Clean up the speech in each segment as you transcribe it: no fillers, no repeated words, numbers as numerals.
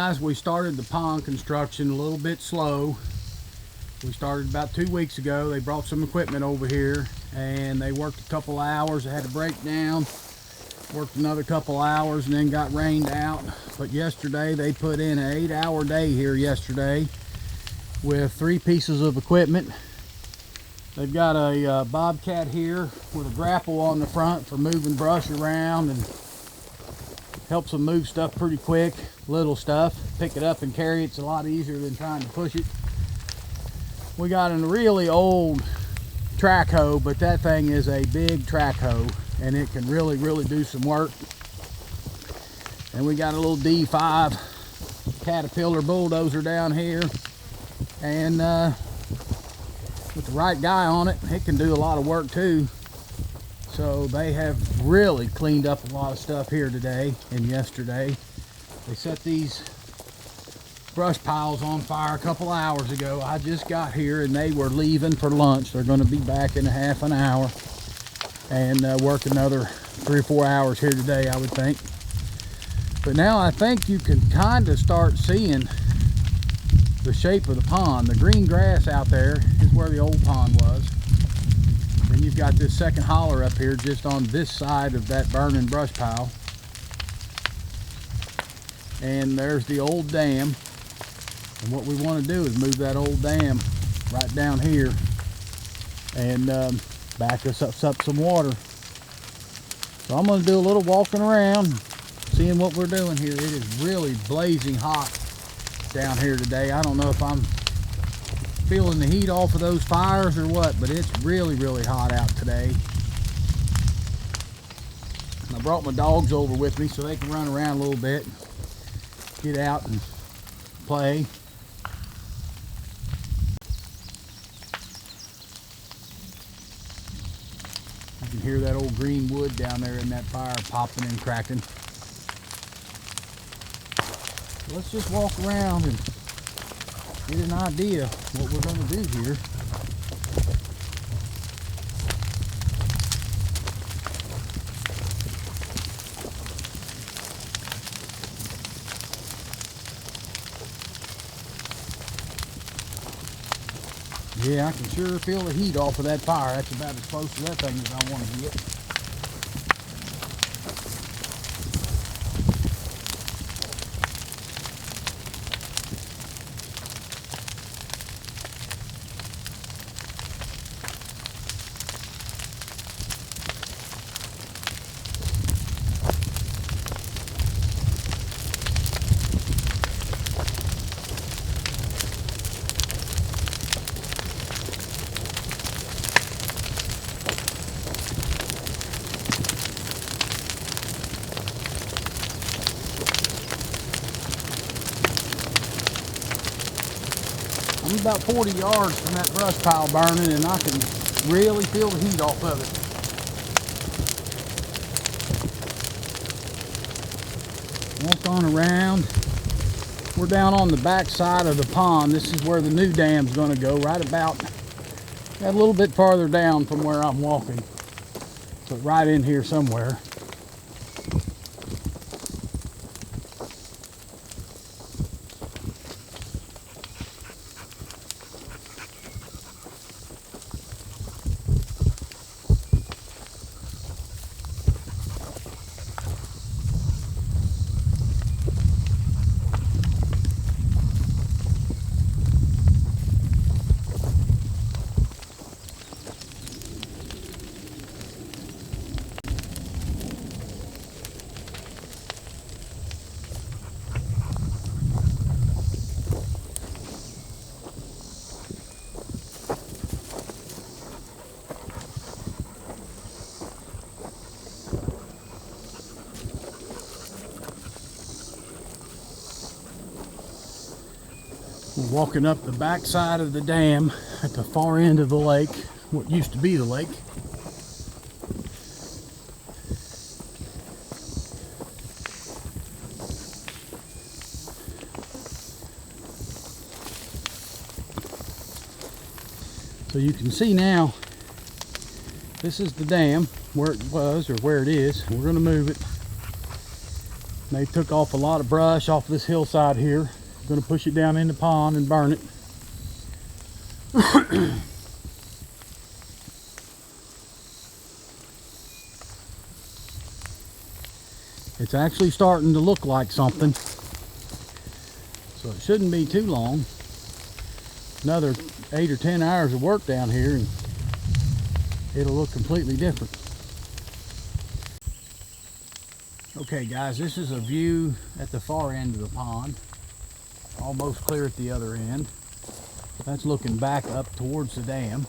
Guys, we started the pond construction a little bit slow. We started about 2 weeks ago. They brought some equipment over here and they worked a couple hours. They had a breakdown, worked another couple hours, and then got rained out. But yesterday they put in an 8-hour day here yesterday with 3 pieces of equipment. They've got a bobcat here with a grapple on the front for moving brush around and helps them move stuff pretty quick. Little stuff, pick it up and carry it's a lot easier than trying to push it. We got a really old track hoe, but that thing is a big track hoe and it can really do some work. And we got a little D5 Caterpillar bulldozer down here, and with the right guy on it, it can do a lot of work too. So they have really cleaned up a lot of stuff here today and yesterday. They set these brush piles on fire a couple hours ago. I just got here and they were leaving for lunch. They're going to be back in a half an hour and work another 3 or 4 hours here today, I would think. But now I think you can kind of start seeing the shape of the pond. The green grass out there is where the old pond was. Then you've got this second holler up here just on this side of that burning brush pile. And there's the old dam. And what we want to do is move that old dam right down here and back us up some water. So I'm going to do a little walking around, seeing what we're doing here. It is really blazing hot down here today. I don't know if I'm feeling the heat off of those fires or what, but it's really hot out today. And I brought my dogs over with me so they can run around a little bit, get out and play. You can hear that old green wood down there in that fire popping and cracking. Let's just walk around and get an idea what we're going to do here. Yeah, I can sure feel the heat off of that fire. That's about as close to that thing as I want to get. I'm about 40 yards from that brush pile burning and I can really feel the heat off of it. Walk on around. We're down on the back side of the pond. This is where the new dam's going to go, right about a little bit farther down from where I'm walking. But right in here somewhere. We're walking up the back side of the dam at the far end of the lake, what used to be the lake. So you can see now, this is the dam where it was, or where it is. We're going to move it They took off a lot of brush off this hillside here. I'm going to push it down in the pond and burn it. It's actually starting to look like something, so it shouldn't be too long. Another 8 or 10 hours of work down here and it'll look completely different. Okay guys, this is a view at the far end of the pond, almost clear at the other end. That's looking back up towards the dam,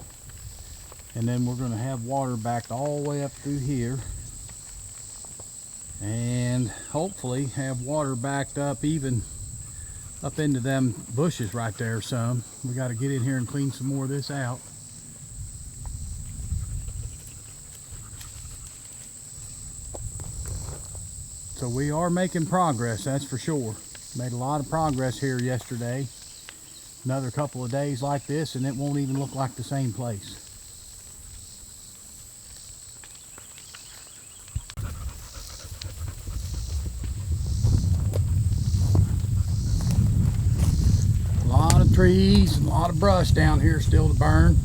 and then we're going to have water backed all the way up through here, and hopefully have water backed up even up into them bushes right there some. We got to get in here and clean some more of this out. So we are making progress, that's for sure. Made a lot of progress here yesterday. Another couple of days like this and it won't even look like the same place. A lot of trees, a lot of brush down here still to burn.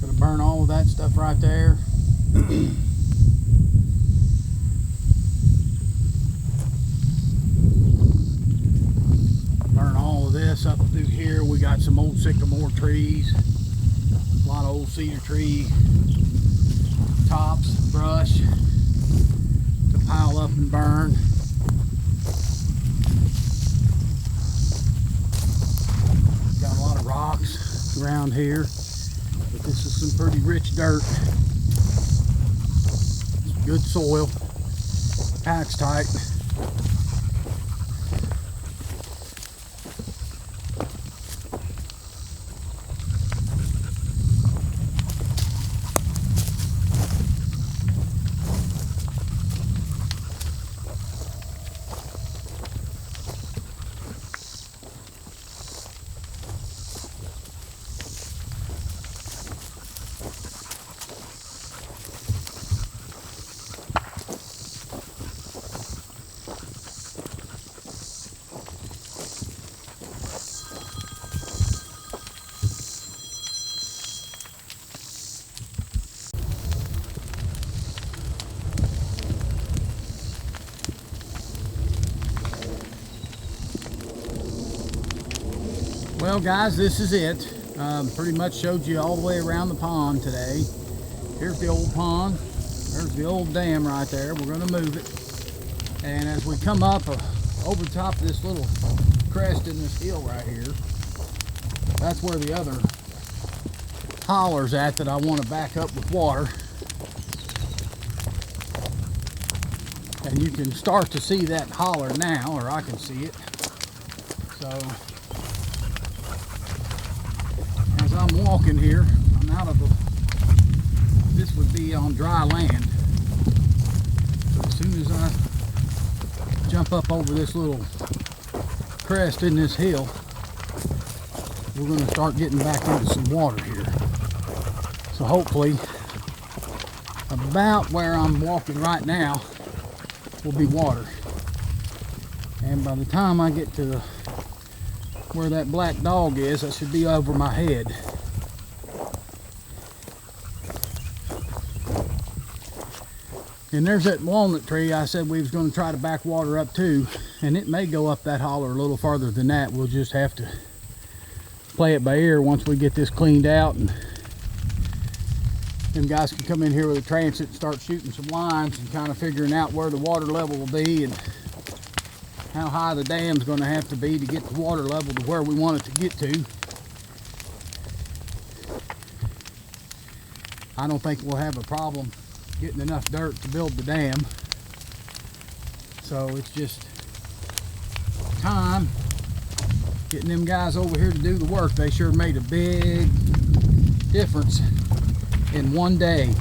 Gonna burn all of that stuff right there. This up through here. We got some old sycamore trees, a lot of old cedar tree tops, brush to pile up and burn. Got a lot of rocks around here, but this is some pretty rich dirt. Good soil, packs tight. Well guys, this is it. Pretty much showed you all the way around the pond today. Here's the old pond. There's the old dam right there. We're going to move it. And as we come up over the top of this little crest in this hill right here, that's where the other holler's at that I want to back up with water. And you can start to see that holler now, or I can see it. So as I'm walking here, I'm out of this would be on dry land. So as soon as I jump up over this little crest in this hill, we're going to start getting back into some water here. So hopefully about where I'm walking right now will be water. And by the time I get to where that black dog is, that should be over my head. And there's that walnut tree I said we was going to try to back water up to, and it may go up that holler a little farther than that. We'll just have to play it by ear once we get this cleaned out, and them guys can come in here with a transit and start shooting some lines and kind of figuring out where the water level will be and how high the dam's going to have to be to get the water level to where we want it to get to. I don't think we'll have a problem getting enough dirt to build the dam. So it's just time getting them guys over here to do the work. They sure made a big difference in one day.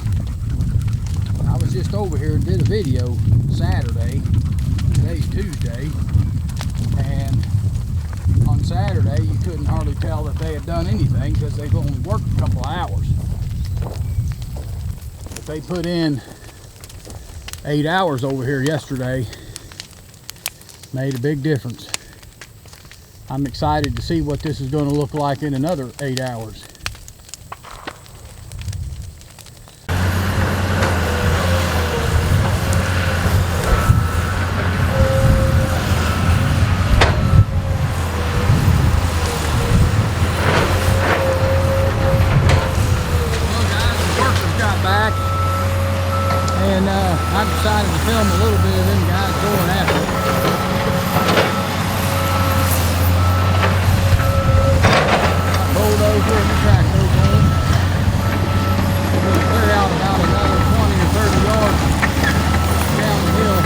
I was just over here and did a video Saturday. Today's Tuesday, and on Saturday you couldn't hardly tell that they had done anything because they've only worked a couple of hours. But they put in 8 hours over here yesterday, Made a big difference. I'm excited to see what this is going to look like in another 8 hours. I decided to film a little bit of them guys going after it. Bulldozer and the track goes on. We're going to clear out about another 20 or 30 yards down the hill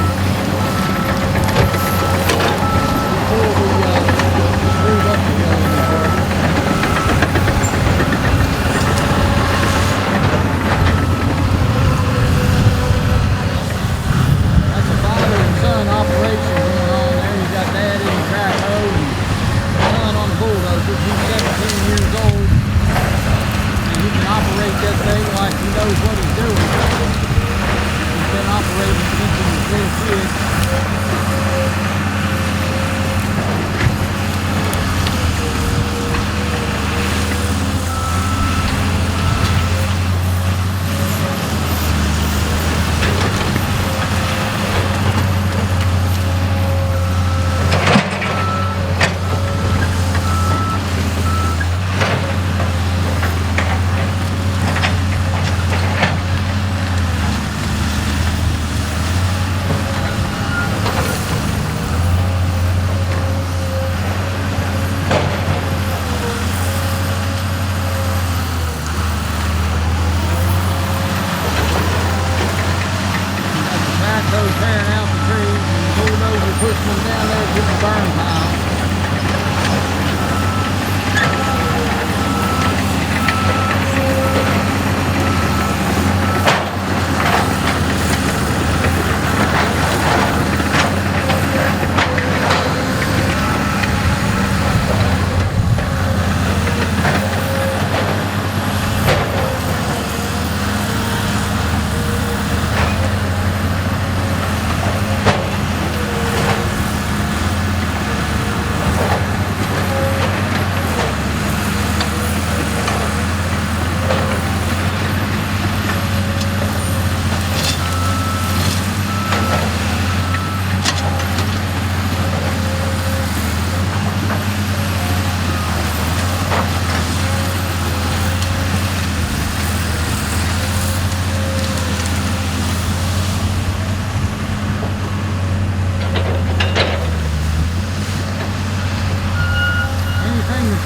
before we move up the hill any further. Operation going on there. You got Dad in the track hoe and son on the bulldozer. He's 17 years old and he can operate that thing like he knows what he's doing. He's been operating since he was a little kid. Tearing out the trees and the bulldozer pushing them down there to the burn pile.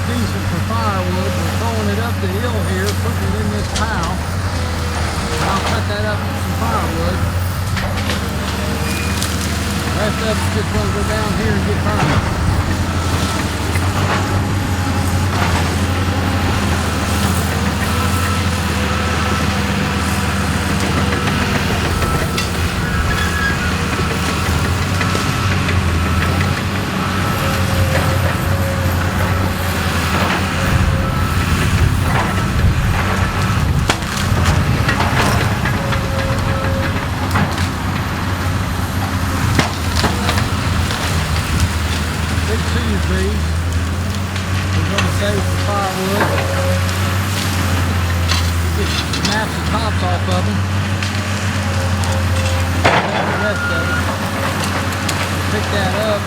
Decent for firewood. We're throwing it up the hill here, putting it in this pile. And I'll cut that up with some firewood. The rest of it's just going to go down here and get burned. Trees. We're going to save the firewood. Just snap the tops off of them. And the rest of it. We'll pick that up.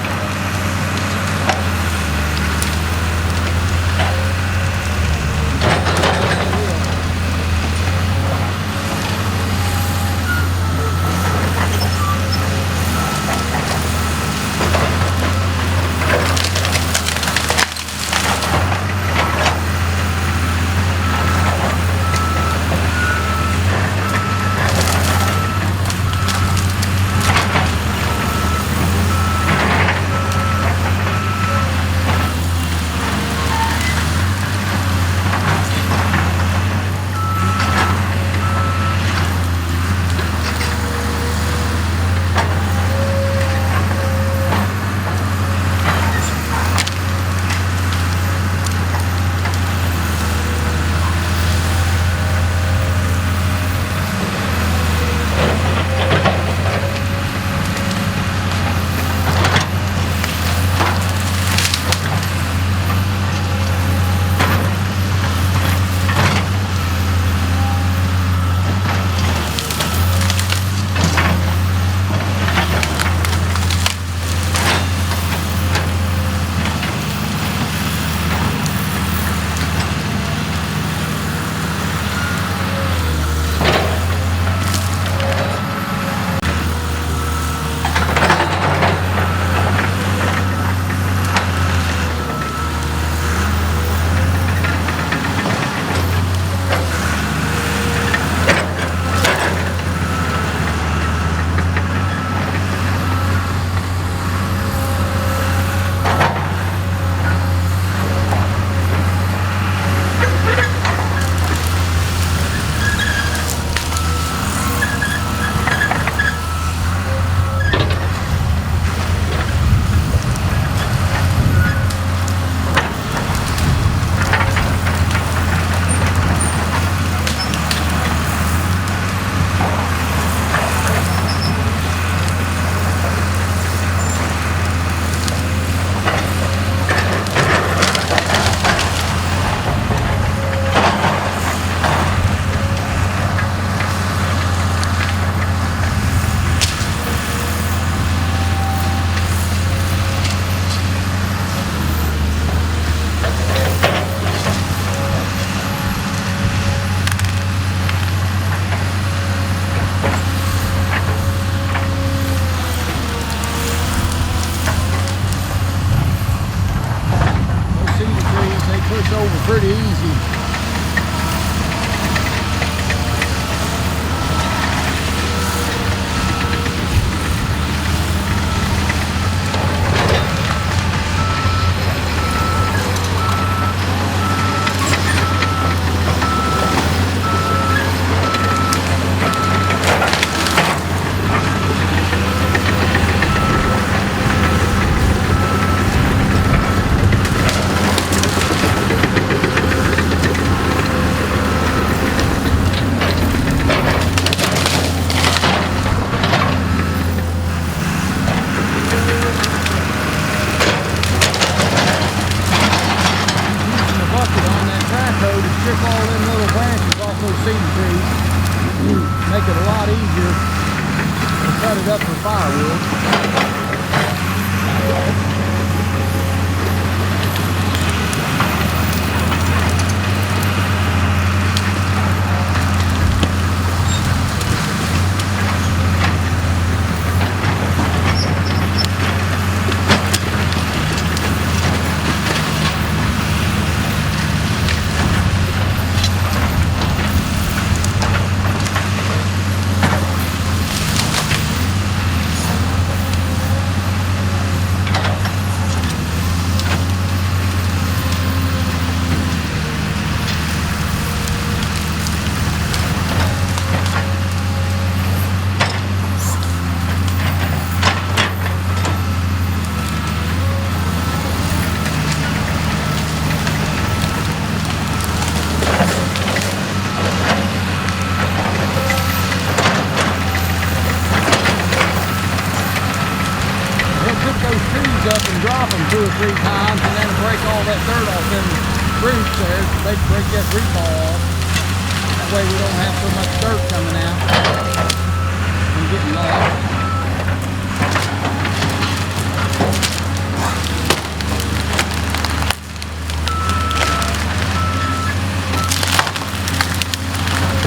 pretty easy. Strip all them little branches off those cedar trees. Make it a lot easier to cut it up for firewood. Up and drop them 2 or 3 times, and then break all that dirt off them roots there. So they break that root ball off. That way we don't have so much dirt coming out and getting lost.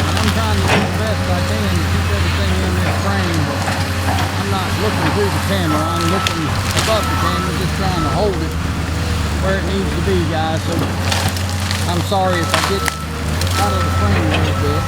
I'm trying to do the best I can to keep everything in this frame, but I'm not looking through the camera. I'm looking above the camera, just trying to hold it where it needs to be, guys. So I'm sorry if I get out of the frame a little bit.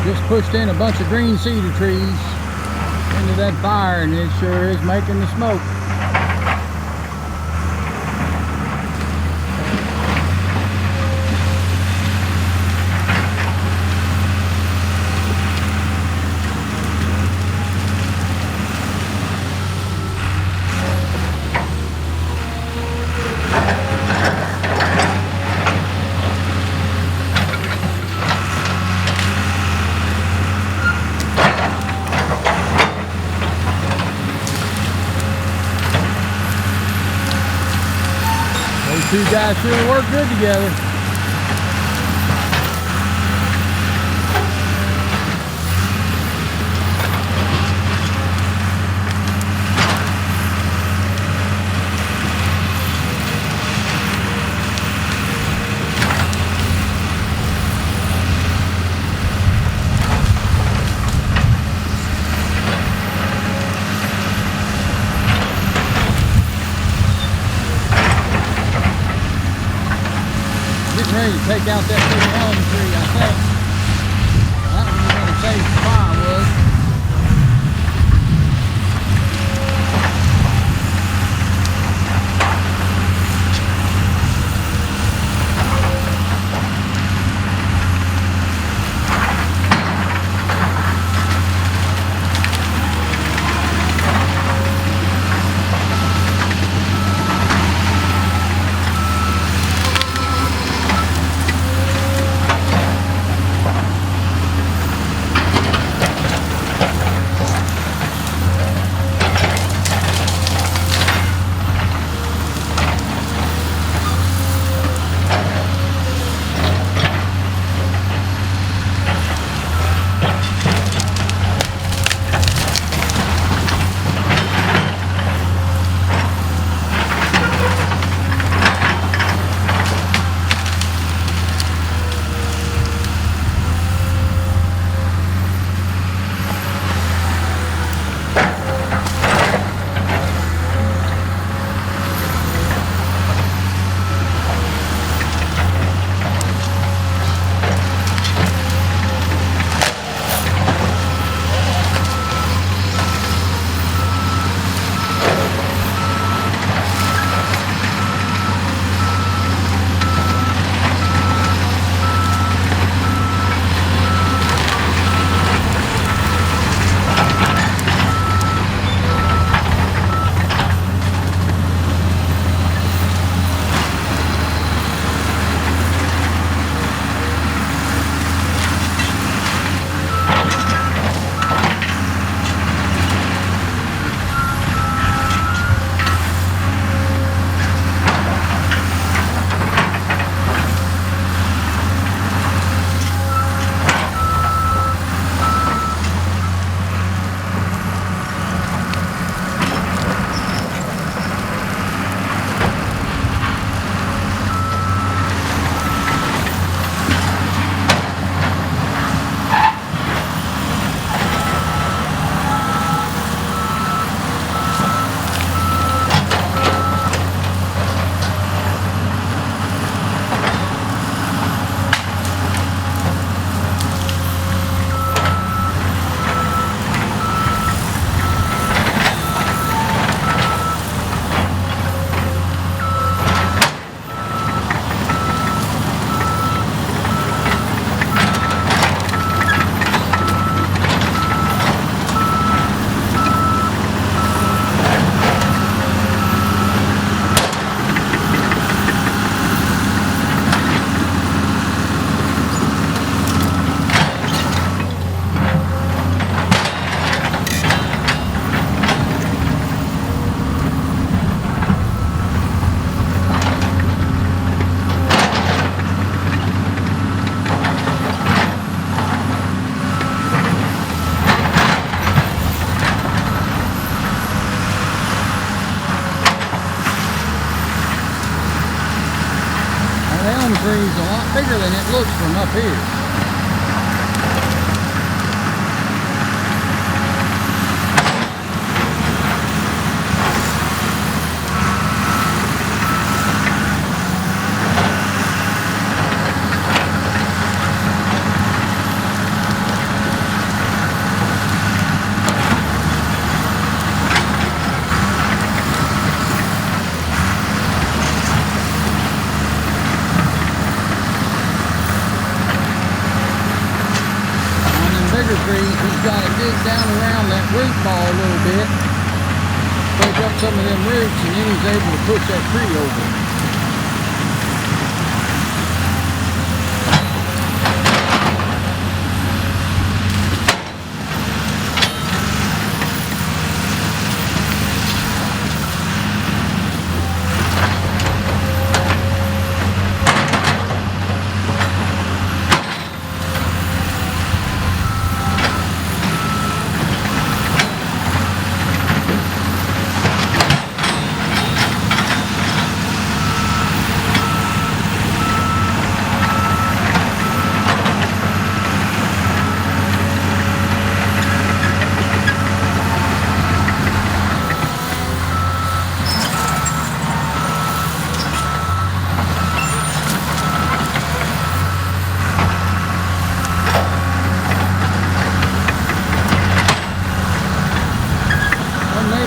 Just pushed in a bunch of green cedar trees into that fire, and it sure is making the smoke. These two guys really work good together. Ready to take out that big elm tree, I think. That one's going to save the firewood. elm tree is a lot bigger than it looks from up here. Trees, he's got to dig down around that root ball a little bit, break up some of them roots, and then he's able to push that tree over.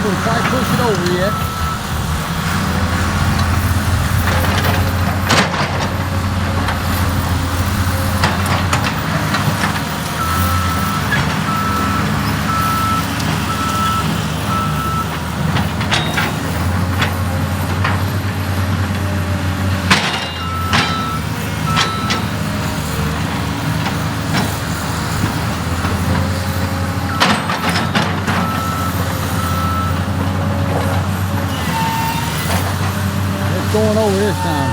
able to quite push it over yet. Going over this time.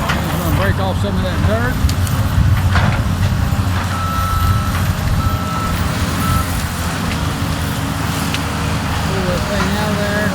I'm going to break off some of that dirt. Pull that thing out of there.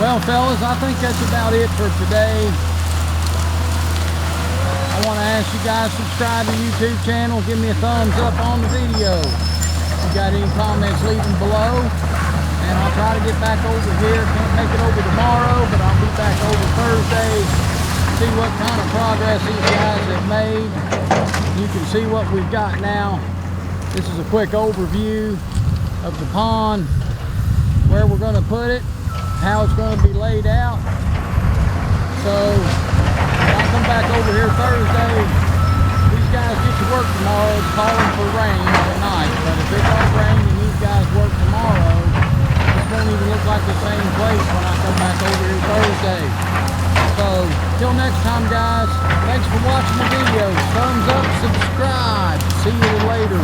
Well, fellas, I think that's about it for today. I want to ask you guys to subscribe to the YouTube channel. Give me a thumbs up on the video. If you got any comments, leave them below. And I'll try to get back over here. Can't make it over tomorrow, but I'll be back over Thursday. See what kind of progress these guys have made. You can see what we've got now. This is a quick overview of the pond, where we're going to put it, how it's going to be laid out. So when I come back over here Thursday, these guys get to work tomorrow. It's calling for rain tonight, but if it don't rain and these guys work tomorrow, it's going to even look like the same place when I come back over here Thursday. So till next time, guys, thanks for watching the video. Thumbs up, subscribe. See you later.